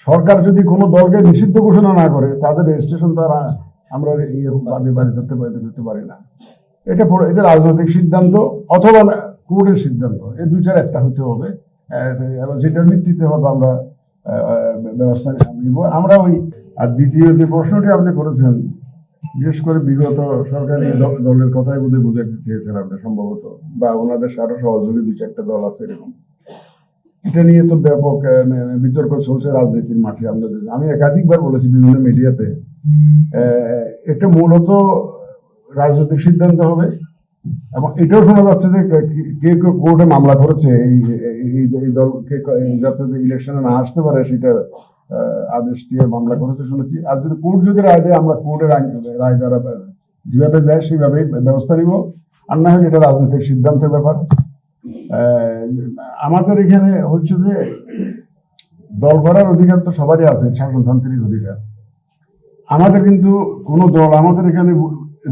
সরকার যদি কোনো দলকে নিষিদ্ধ ঘোষণা না করে তাদের রেজিস্ট্রেশন তো আর আমরা বাদে করতে পারি না। এটা রাজনৈতিক সিদ্ধান্ত অথবা কোর্টের সিদ্ধান্ত, এই দুইটার একটা হতে হবে, এবং যেটার ভিত্তিতে হয়তো আমরা ব্যবস্থা নিব আমরা ওই। আর দ্বিতীয় যে প্রশ্নটি আপনি করেছেন, বিশেষ করে বিগত সরকারি দলের কথাই বোঝাতে চেয়েছেন আপনি সম্ভবত, বা ওনাদের আরো সহযোগী দুই চারটা দল আছে এরকম, এটা নিয়ে তো ব্যাপক বিতর্ক চলছে রাজনীতির মাঠে। আমি একাধিকবার বলেছি বিভিন্ন মিডিয়াতে, এটা মূলত রাজনৈতিক সিদ্ধান্ত হবে, এবং এটাও শোনা যাচ্ছে যে কেউ কোর্টে মামলা করেছে এই দলকে যাতে ইলেকশনে না আসতে পারে সেটা আদেশ দিয়ে মামলা করেছে শুনেছি। আর যদি কোর্ট যদি রায় দেয়, আমরা কোর্টের রায় দ্বারা যেভাবে দেয় সেভাবেই ব্যবস্থা নিব, আর না হলে এটা রাজনৈতিক সিদ্ধান্তের ব্যাপার। আমাদের এখানে হচ্ছে যে দল করার অধিকার তো সবারই আছে, শাসনতান্ত্রিক অধিকার। আমাদের কিন্তু কোন দল আমাদের এখানে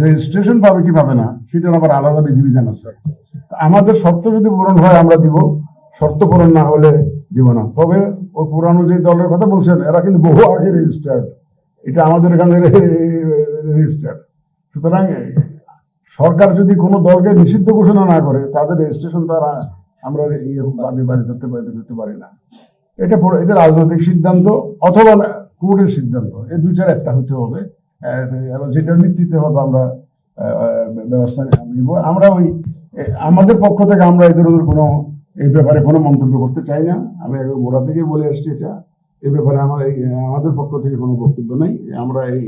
রেজিস্ট্রেশন পাবে কি পাবে না সেটার আবার আলাদা বিধিবিধান আছে। আমাদের শর্ত যদি পূরণ হয় আমরা দিব, শর্ত পূরণ না হলে দিব না। তবে ওই পুরানো যে দলের কথা বলছেন এরা কিন্তু বহু আগে রেজিস্টার্ড, এটা আমাদের এখানে রেজিস্টার্ড। সুতরাং সরকার যদি কোনো দলকে নিষিদ্ধ ঘোষণা না করে তাদের রেজিস্ট্রেশন তো আর আমরা বাদে করতে পারি না। এটা রাজনৈতিক সিদ্ধান্ত অথবা কোর্টের সিদ্ধান্ত, এই দুইটার একটা হতে হবে, এবং যেটার ভিত্তিতে হয়তো আমরা ব্যবস্থা নিব আমরা ওই। আমাদের পক্ষ থেকে আমরা এই ধরনের কোনো এই ব্যাপারে কোনো মন্তব্য করতে চাই না। আমি গোড়া থেকে বলে আসছি এটা, এই ব্যাপারে আমাদের পক্ষ থেকে কোনো বক্তব্য নেই। আমরা এই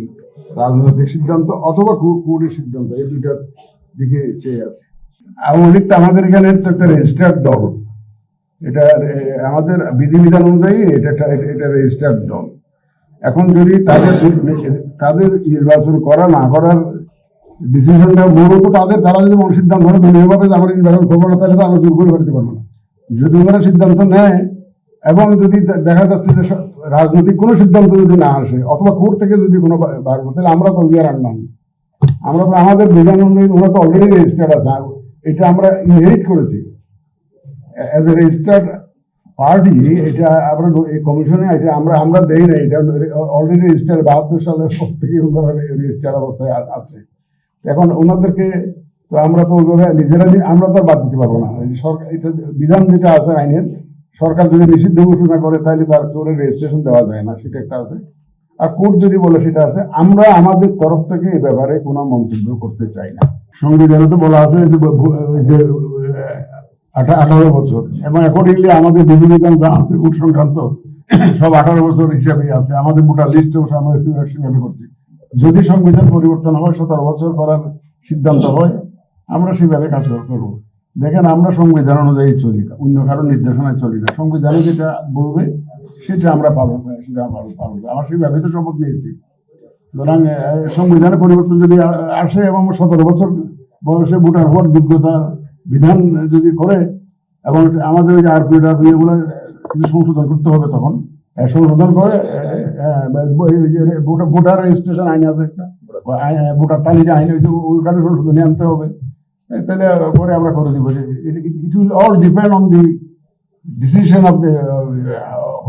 রাজনৈতিক সিদ্ধান্ত অথবা কোর্টের সিদ্ধান্ত এই দুইটার দিকে চেয়ে আছি। আওয়ামী লীগ আমাদের এখানে একটা রেজিস্টার্ড দল, এটা আমাদের বিধিবিধান অনুযায়ী এটা রেজিস্টার্ড দল। এখন যদি তাদের নির্বাচন করা না করার ডিসিশনটা মূলত তারা যদি মনে সিদ্ধান্ত হয় দলীয়ভাবে আমরা নির্বাচন করবো না, তাহলে তো আমরা জোর করে করতে পারবো না। যদি ওরা সিদ্ধান্ত নেয় এবং যদি দেখা যাচ্ছে যে রাজনৈতিক কোনো সিদ্ধান্ত যদি না আসে অথবা কোর্ট থেকে যদি কোনো বার করতে, তাহলে আমরা তো ইয়ার আনলাম, আমরা তো আমাদের বিধান অনুযায়ী ওরা তো অলরেডি রেজিস্টার্ড আছে, এটা আমরা ইনহেরিট করেছি অ্যাজ এ রেজিস্টার্ড পার্টি। এটা আমরা এই কমিশনে এটা আমরা দেই না, এটা অলরেডি রেজিস্টার 72 সালের পর থেকে রেজিস্টার অবস্থায় আছে। এখন ওনাদেরকে তো আমরা তো ওইভাবে নিজেরা আমরা তো বাদ দিতে পারবো না। সরকার এটা বিধান যেটা আছে আইনের, সরকার যদি নিষিদ্ধ ঘোষণা করে তাহলে তার করে রেজিস্ট্রেশন দেওয়া যায় না, সেটা একটা আছে। আর কোর্ট যদি বলে সেটা আছে। আমরা আমাদের তরফ থেকে এই ব্যাপারে কোনো মন্তব্য করতে চাই না। সংবিধানে তো বলা আছে যে 18 বছর, এবং অ্যাকর্ডিংলি আমাদের বিধিবিধান যা আছে ভোট সংক্রান্ত সব 18 বছর হিসাবেই আছে। আমাদের ভোটার লিস্টেও আমরা সেভাবে করছি। যদি সংবিধান পরিবর্তন হয় 17 বছর করার সিদ্ধান্ত হয়, আমরা সেভাবে কাজ করবো। দেখেন আমরা সংবিধান অনুযায়ী চলি, অন্য কারোর নির্দেশনায় চলি না। সংবিধানে যেটা বলবে সেটা আমরা পালন আমার সেভাবে তো শপথ নিয়েছি। সুতরাং সংবিধানের পরিবর্তন যদি আসে এবং 17 বছর বয়সে ভোটার হওয়ার যোগ্যতা বিধান যদি করে, এবং আমাদের ওই আরপিডব্লিউ এগুলো কিছু সংশোধন করতে হবে, তখন সংশোধন করে ভোটার রেজিস্ট্রেশন আইন আছে একটা, ভোটার তালিকা আইন, ওইখানে সংশোধনী আনতে হবে। তাহলে পরে আমরা করে দিব। It will all depend on the decision of the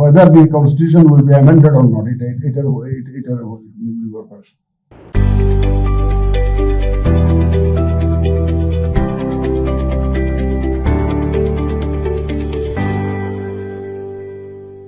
whether the constitution will be amended or not. এটার নির্ভর করে।